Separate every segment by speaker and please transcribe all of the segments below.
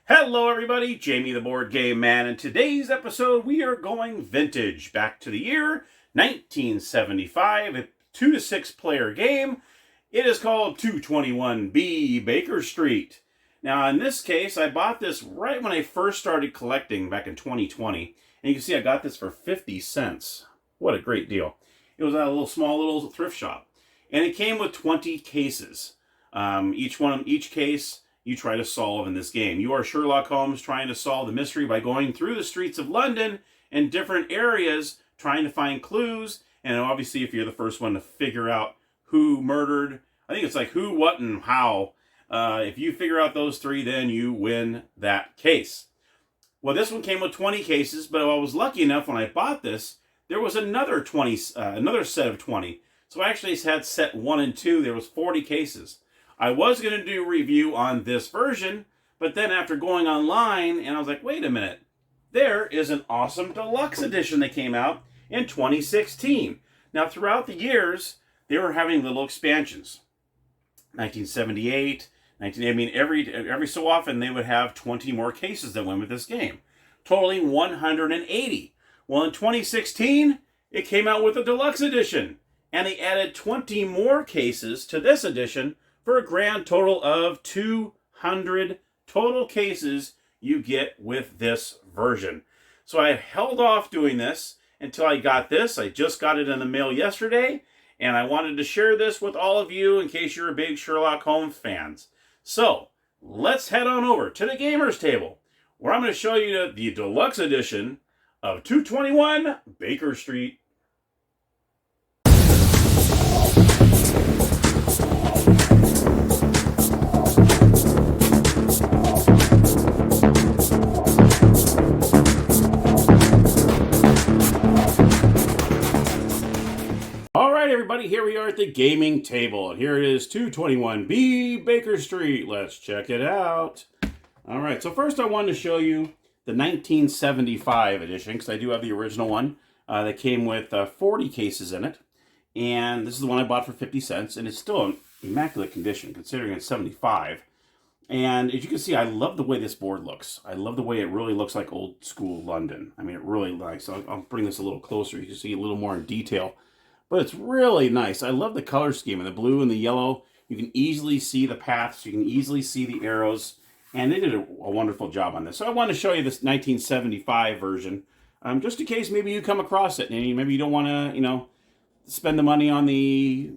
Speaker 1: Hello everybody, Jamie the Board Game Man. In today's episode we are going vintage, back to the year 1975, a 2 to 6 player game. It is called 221B Baker Street. Now in this case I bought this right when I first started collecting back in 2020, and you can see I got this for 50 cents. What a great deal. It was at a small little thrift shop, and it came with 20 cases. Each case you try to solve in this game. You are Sherlock Holmes trying to solve the mystery by going through the streets of London and different areas trying to find clues. And obviously if you're the first one to figure out who murdered, I think it's like who, what, and how. If you figure out those three, then you win that case. Well, this one came with 20 cases, but I was lucky enough when I bought this, there was another set of 20. So I actually had set 1 and 2. There was 40 cases. I was going to do a review on this version, but then after going online, and I was like, wait a minute, there is an awesome deluxe edition that came out in 2016. Now, throughout the years, they were having little expansions. 1978, every so often they would have 20 more cases that went with this game, totaling 180. Well, in 2016, it came out with a deluxe edition, and they added 20 more cases to this edition, for a grand total of 200 total cases you get with this version. So I held off doing this until I got this. I just got it in the mail yesterday, and I wanted to share this with all of you in case you're a big Sherlock Holmes fans. So let's head on over to the Gamers Table, where I'm going to show you the deluxe edition of 221 Baker Street. Everybody, here we are at the gaming table, and here it is, 221B Baker Street. Let's check it out. All right, so first I wanted to show you the 1975 edition, because I do have the original one that came with 40 cases in it, and this is the one I bought for 50 cents, and it's still in immaculate condition considering it's 75. And as you can see, I love the way this board looks. I love the way it really looks like old school London. I mean, it really likes. I'll bring this a little closer. You can see a little more in detail. But it's really nice. I love the color scheme of the blue and the yellow. You can easily see the paths. You can easily see the arrows. And they did a wonderful job on this. So I wanted to show you this 1975 version, just in case maybe you come across it and maybe you don't want to, spend the money on the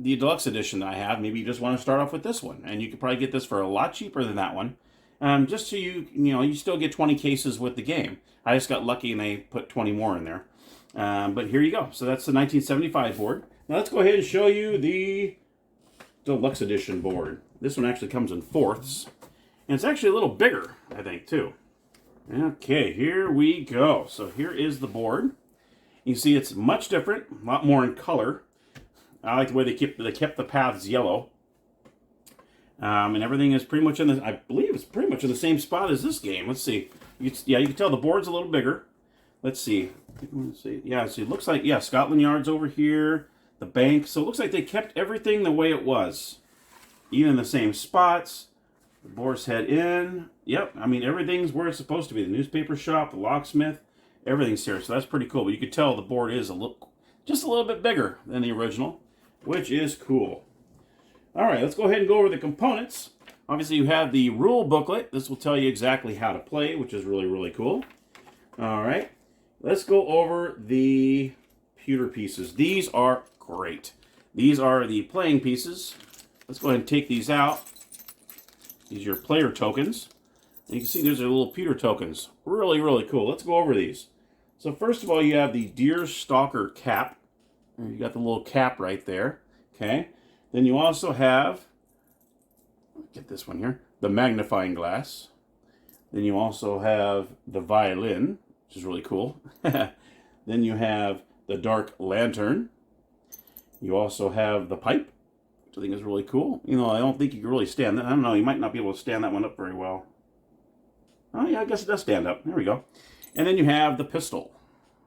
Speaker 1: deluxe edition that I have. Maybe you just want to start off with this one. And you could probably get this for a lot cheaper than that one. Just so you still get 20 cases with the game. I just got lucky and they put 20 more in there. But here you go. So that's the 1975 board. Now let's go ahead and show you the deluxe edition board. This one actually comes in fourths. And it's actually a little bigger, I think, too. Okay, here we go. So here is the board. You see it's much different, a lot more in color. I like the way they kept the paths yellow. And everything is pretty much I believe it's pretty much in the same spot as this game. Let's see. You can tell the board's a little bigger. Let's see. Yeah, so it looks like, Scotland Yard's over here, the bank. So it looks like they kept everything the way it was. Even in the same spots. The boar's head in. Yep, I mean, everything's where it's supposed to be. The newspaper shop, the locksmith, everything's here. So that's pretty cool. But you could tell the board is just a little bit bigger than the original, which is cool. All right, let's go ahead and go over the components. Obviously, you have the rule booklet. This will tell you exactly how to play, which is really, really cool. All right. Let's go over the pewter pieces. These are great. These are the playing pieces. Let's go ahead and take these out. These are your player tokens. And you can see there's little pewter tokens. Really, really cool. Let's go over these. So first of all, you have the Deer Stalker cap. You got the little cap right there. Okay. Then you also have, get this one here, the magnifying glass. Then you also have the violin, which is really cool. Then you have the dark lantern. You also have the pipe, which I think is really cool. I don't think you can really stand that. I don't know, you might not be able to stand that one up very well. Oh yeah, I guess it does stand up. There we go. And then you have the pistol.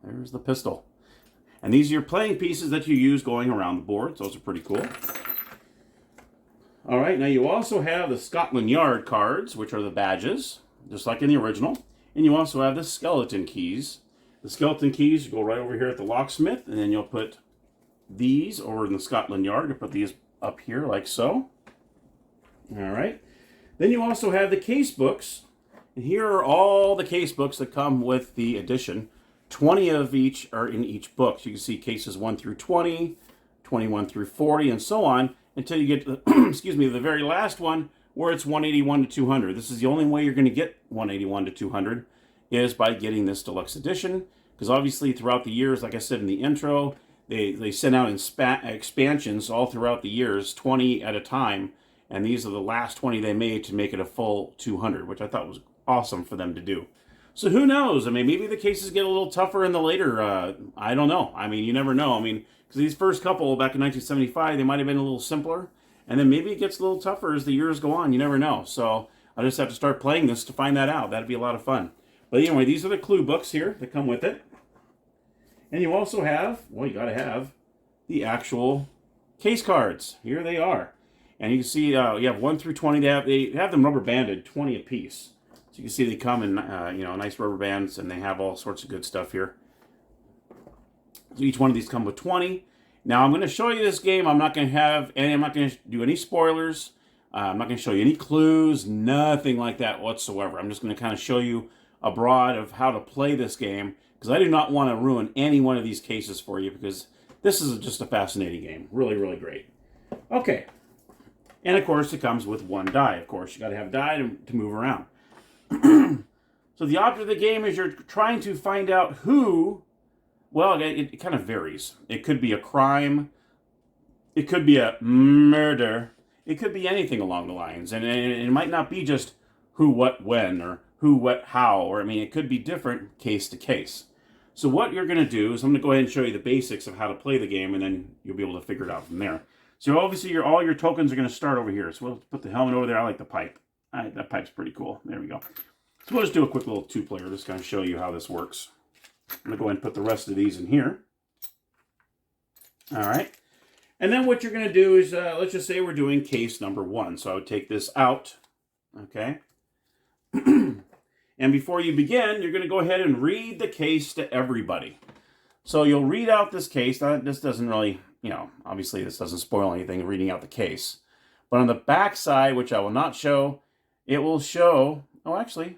Speaker 1: There's the pistol. And these are your playing pieces that you use going around the board. Those are pretty cool. All right, now you also have the Scotland Yard cards, which are the badges, just like in the original. And you also have the skeleton keys. The skeleton keys go right over here at the locksmith, and then you'll put these over in the Scotland Yard. You put these up here like so. All right. Then you also have the case books. And here are all the case books that come with the edition. 20 of each are in each book. So you can see cases 1 through 20, 21 through 40, and so on, until you get to the, excuse me, the very last one, where it's 181 to 200. This is the only way you're going to get 181 to 200 is by getting this deluxe edition, because obviously throughout the years, like I said in the intro, they sent out expansions all throughout the years, 20 at a time, and these are the last 20 they made to make it a full 200, which I thought was awesome for them to do. So who knows? I mean, maybe the cases get a little tougher in the later, I don't know. I mean, you never know. I mean, because these first couple back in 1975, they might have been a little simpler, and then maybe it gets a little tougher as the years go on. You never know. So I just have to start playing this to find that out. That'd be a lot of fun. But anyway, these are the clue books here that come with it. And you also have, well, you got to have the case cards. Here they are. And you can see you have 1 through 20. They have them rubber banded, 20 apiece. So you can see they come in nice rubber bands, and they have all sorts of good stuff here. So each one of these come with 20. Now I'm going to show you this game. I'm not going to do any spoilers. I'm not going to show you any clues, nothing like that whatsoever. I'm just going to kind of show you a broad of how to play this game, because I do not want to ruin any one of these cases for you, because this is just a fascinating game. Really, really great. Okay. And of course, it comes with 1 die. Of course, you got to have die to move around. So the object of the game is you're trying to find out who, well, it kind of varies. It could be a crime. It could be a murder. It could be anything along the lines. And it might not be just who, what, when, or who, what, how. Or, I mean, it could be different case to case. So what you're going to do is I'm going to go ahead and show you the basics of how to play the game, and then you'll be able to figure it out from there. So obviously all your tokens are going to start over here. So we'll put the helmet over there. I like the pipe. That pipe's pretty cool. There we go. So we'll just do a quick little 2-player, just kind of show you how this works. I'm going to go ahead and put the rest of these in here. All right. And then what you're going to do is, let's just say we're doing case number 1. So I would take this out. Okay. And before you begin, you're going to go ahead and read the case to everybody. So you'll read out this case. This doesn't really, obviously this doesn't spoil anything, reading out the case. But on the back side, which I will not show, it will show, oh, actually,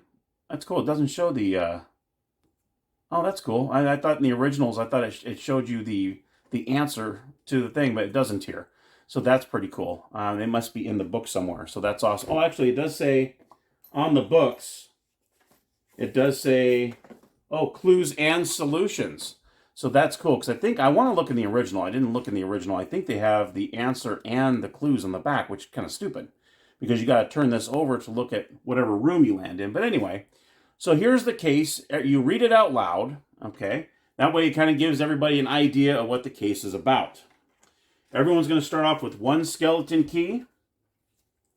Speaker 1: that's cool. It doesn't show the, oh, that's cool. I thought in the originals, I thought it showed you the answer to the thing, but it doesn't here. So that's pretty cool. It must be in the book somewhere. So that's awesome. Oh, actually, it does say on the books, it does say, oh, clues and solutions. So that's cool, because I want to look in the original. I didn't look in the original. I think they have the answer and the clues on the back, which is kind of stupid, because you got to turn this over to look at whatever room you land in. But anyway, so here's the case. You read it out loud, okay? That way it kind of gives everybody an idea of what the case is about. Everyone's going to start off with 1 skeleton key,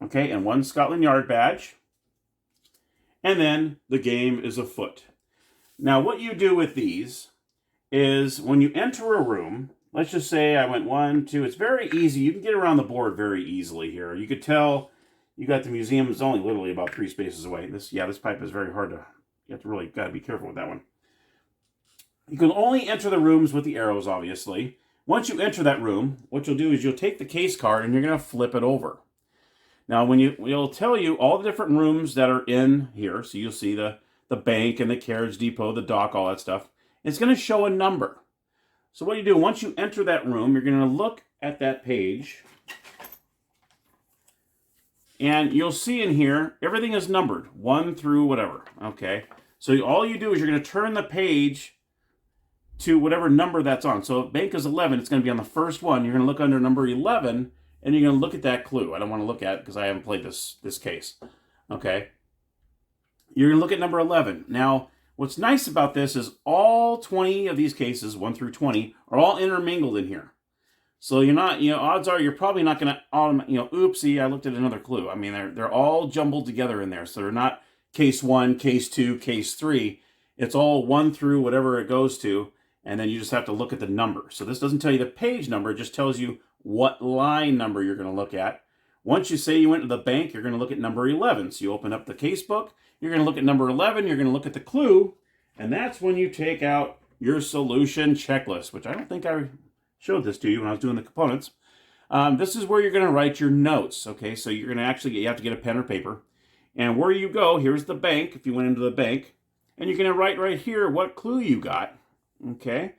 Speaker 1: okay, and 1 Scotland Yard badge. And then the game is afoot. Now, what you do with these is when you enter a room, let's just say I went 1, 2, it's very easy. You can get around the board very easily here. You could tell you got the museum is only literally about 3 spaces away. This pipe is very hard to, you have to really got to be careful with that one. You can only enter the rooms with the arrows, obviously. Once you enter that room, what you'll do is you'll take the case card and you're going to flip it over. Now, it'll tell you all the different rooms that are in here. So you'll see the bank and the carriage depot, the dock, all that stuff. It's going to show a number. So what you do, once you enter that room, you're going to look at that page. And you'll see in here, everything is numbered, 1 through whatever. Okay. So all you do is you're going to turn the page to whatever number that's on. So if bank is 11, it's going to be on the first one. You're going to look under number 11, and you're going to look at that clue. I don't want to look at it because I haven't played this case. Okay. You're going to look at number 11. Now, what's nice about this is all 20 of these cases, 1 through 20, are all intermingled in here. So you're not, odds are you're probably not going to, oopsie, I looked at another clue. I mean, they're all jumbled together in there. So they're not case 1, case 2, case 3. It's all 1 through whatever it goes to, and then you just have to look at the number. So this doesn't tell you the page number, it just tells you what line number you're going to look at, Once you say you went to the bank, you're going to look at number 11. So you open up the case book, you're going to look at number 11, you're going to look at the clue, and that's when you take out your solution checklist, which I don't think I showed this to you when I was doing the components. This is where you're going to write your notes, okay? So you're going to you have to get a pen or paper. And where you go, here's the bank, if you went into the bank, and you're going to write right here what clue you got, okay?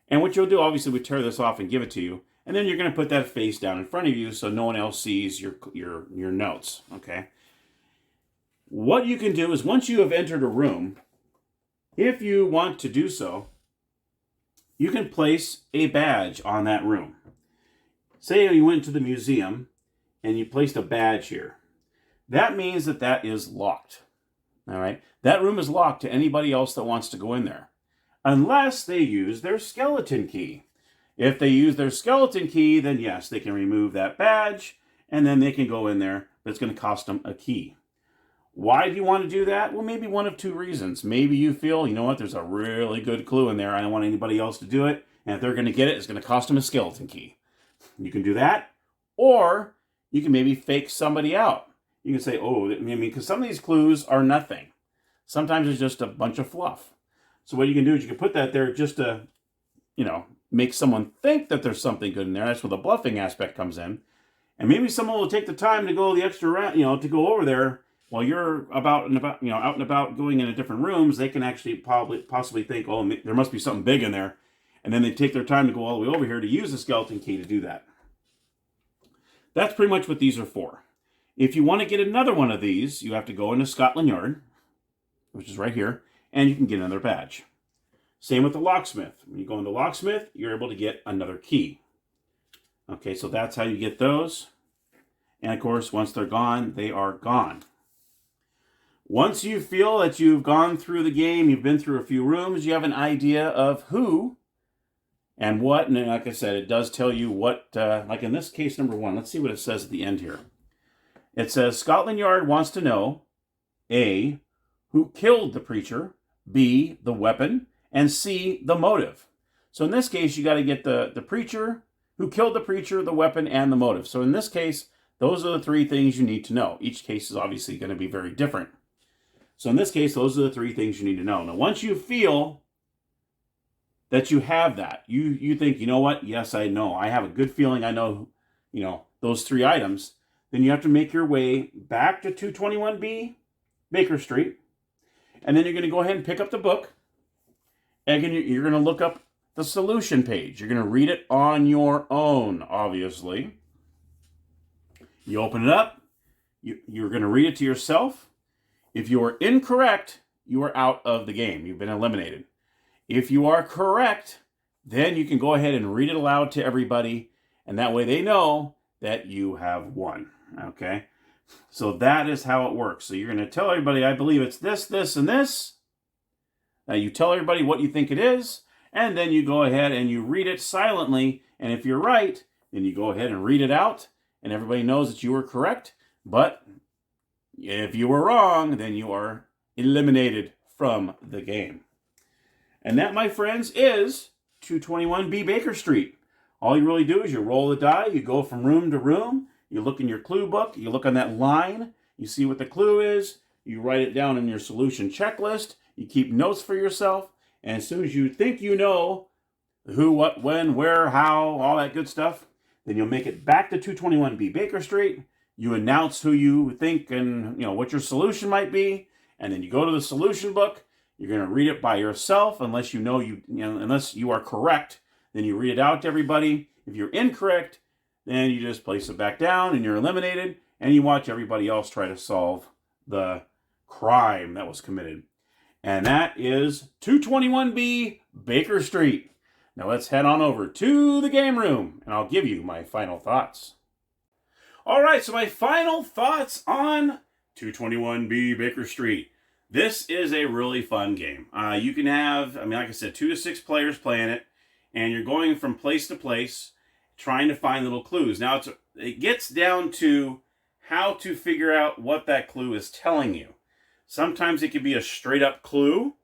Speaker 1: And what you'll do, obviously, we tear this off and give it to you. And then you're going to put that face down in front of you so no one else sees your notes, okay? What you can do is once you have entered a room, if you want to do so, you can place a badge on that room. Say you went to the museum and you placed a badge here. That means that that is locked, all right? That room is locked to anybody else that wants to go in there, unless they use their skeleton key. If they use their skeleton key, then yes, they can remove that badge, and then they can go in there, but it's going to cost them a key. Why do you want to do that? Well, maybe one of two reasons. Maybe you feel, you know what, there's a really good clue in there. I don't want anybody else to do it, and if they're going to get it, it's going to cost them a skeleton key. You can do that, or you can maybe fake somebody out. You can say, oh, I mean, because some of these clues are nothing. Sometimes it's just a bunch of fluff. So what you can do is you can put that there just to, you know, make someone think that there's something good in there. That's where the bluffing aspect comes in. And maybe someone will take the time to go the extra round, you know, to go over there while you're out and about going into different rooms. They can actually possibly think, oh, there must be something big in there. And then they take their time to go all the way over here to use the skeleton key to do that. That's pretty much what these are for. If you want to get another one of these, you have to go into Scotland Yard, which is right here, and you can get another badge. Same with the locksmith. When you go into locksmith, you're able to get another key. Okay, so that's how you get those. And of course, once they're gone, they are gone. Once you feel that you've gone through the game, you've been through a few rooms, you have an idea of who and what. And like I said, it does tell you what, like in this case, number 1. Let's see what it says at the end here. It says, Scotland Yard wants to know, A, who killed the preacher, B, the weapon, and C, the motive. So in this case, you got to get the preacher, who killed the preacher, the weapon, and the motive. So in this case, those are the 3 things you need to know. Each case is obviously going to be very different. So in this case, those are the 3 things you need to know. Now, once you feel that you have that, you think, you know what? Yes, I know. I have a good feeling I know, you know, those 3 items. Then you have to make your way back to 221B Baker Street. And then you're going to go ahead and pick up the book. And you're going to look up the solution page. You're going to read it on your own, obviously. You open it up. You're going to read it to yourself. If you are incorrect, you are out of the game. You've been eliminated. If you are correct, then you can go ahead and read it aloud to everybody. And that way they know that you have won. Okay? So that is how it works. So you're going to tell everybody, I believe it's this, this, and this. You tell everybody what you think it is, and then you go ahead and you read it silently. And if you're right, then you go ahead and read it out, and everybody knows that you were correct. But if you were wrong, then you are eliminated from the game. And that, my friends, is 221B Baker Street. All you really do is you roll the die, you go from room to room, you look in your clue book, you look on that line, you see what the clue is, you write it down in your solution checklist, you keep notes for yourself, and as soon as you think you know who, what, when, where, how, all that good stuff, then you'll make it back to 221B Baker Street, you announce who you think and what your solution might be, and then you go to the solution book, you're going to read it by yourself unless unless you are correct, then you read it out to everybody. If you're incorrect, then you just place it back down and you're eliminated, and you watch everybody else try to solve the crime that was committed. And that is 221B Baker Street. Now let's head on over to the game room, and I'll give you my final thoughts. All right, so my final thoughts on 221B Baker Street. This is a really fun game. You can have, like I said, 2 to 6 players playing it, and you're going from place to place, trying to find little clues. Now, it gets down to how to figure out what that clue is telling you. Sometimes it could be a straight-up clue.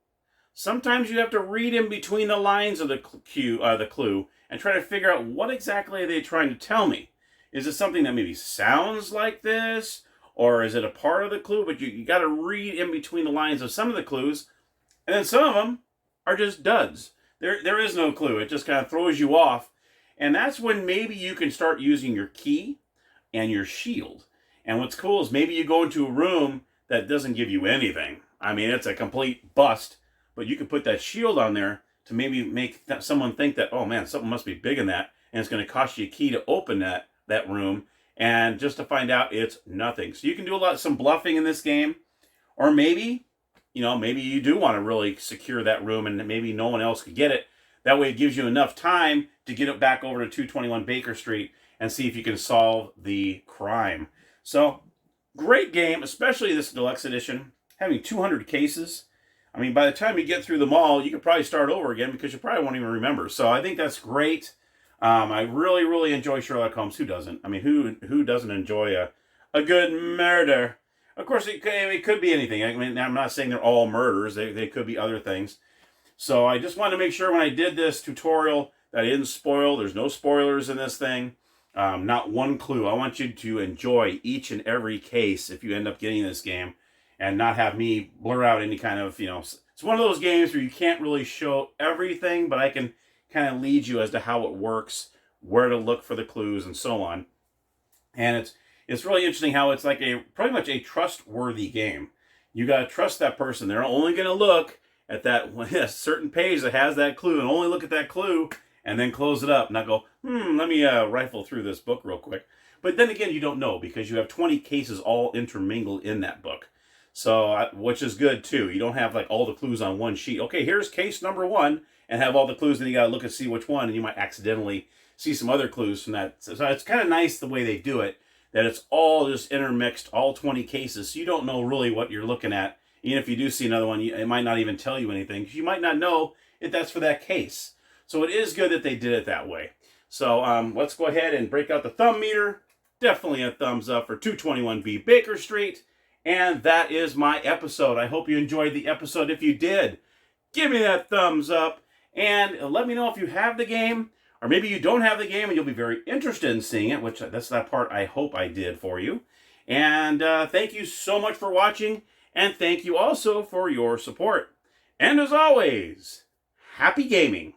Speaker 1: Sometimes you have to read in between the lines of the clue and try to figure out what exactly are they trying to tell me. Is it something that maybe sounds like this? Or is it a part of the clue? But you got to read in between the lines of some of the clues. And then some of them are just duds. There is no clue. It just kind of throws you off. And that's when maybe you can start using your key and your shield. And what's cool is maybe you go into a room that doesn't give you anything. I mean, it's a complete bust. But you can put that shield on there to maybe make someone think that, oh man, something must be big in that. And it's going to cost you a key to open that room. And just to find out it's nothing. So you can do some bluffing in this game. Or maybe, maybe you do want to really secure that room and maybe no one else could get it. That way it gives you enough time to get it back over to 221 Baker Street and see if you can solve the crime. So, great game, especially this deluxe edition. Having 200 cases. I mean, by the time you get through them all, you could probably start over again because you probably won't even remember. So I think that's great. I really, really enjoy Sherlock Holmes. Who doesn't? I mean, who doesn't enjoy a good murder? Of course, it could be anything. I mean, I'm not saying they're all murders. They could be other things. So I just wanted to make sure when I did this tutorial that I didn't spoil. There's no spoilers in this thing. Not one clue. I want you to enjoy each and every case if you end up getting this game and not have me blur out any kind of, it's one of those games where you can't really show everything, but I can kind of lead you as to how it works, where to look for the clues, and so on. And it's really interesting how it's like pretty much a trustworthy game. You got to trust that person. They're only going to look at that certain page that has that clue and only look at that clue and then close it up, not go, let me rifle through this book real quick. But then again, you don't know because you have 20 cases all intermingled in that book. So, which is good too. You don't have like all the clues on one sheet. Okay, here's case number 1 and have all the clues, then you got to look and see which one, and you might accidentally see some other clues from that. So it's kind of nice the way they do it, that it's all just intermixed, all 20 cases, so you don't know really what you're looking at. Even if you do see another one, it might not even tell you anything, because you might not know if that's for that case. So it is good that they did it that way. So let's go ahead and break out the thumb meter. Definitely a thumbs up for 221B Baker Street. And that is my episode. I hope you enjoyed the episode. If you did, give me that thumbs up. And let me know if you have the game, or maybe you don't have the game and you'll be very interested in seeing it, which that's that part I hope I did for you. And thank you so much for watching, and thank you also for your support. And as always, happy gaming.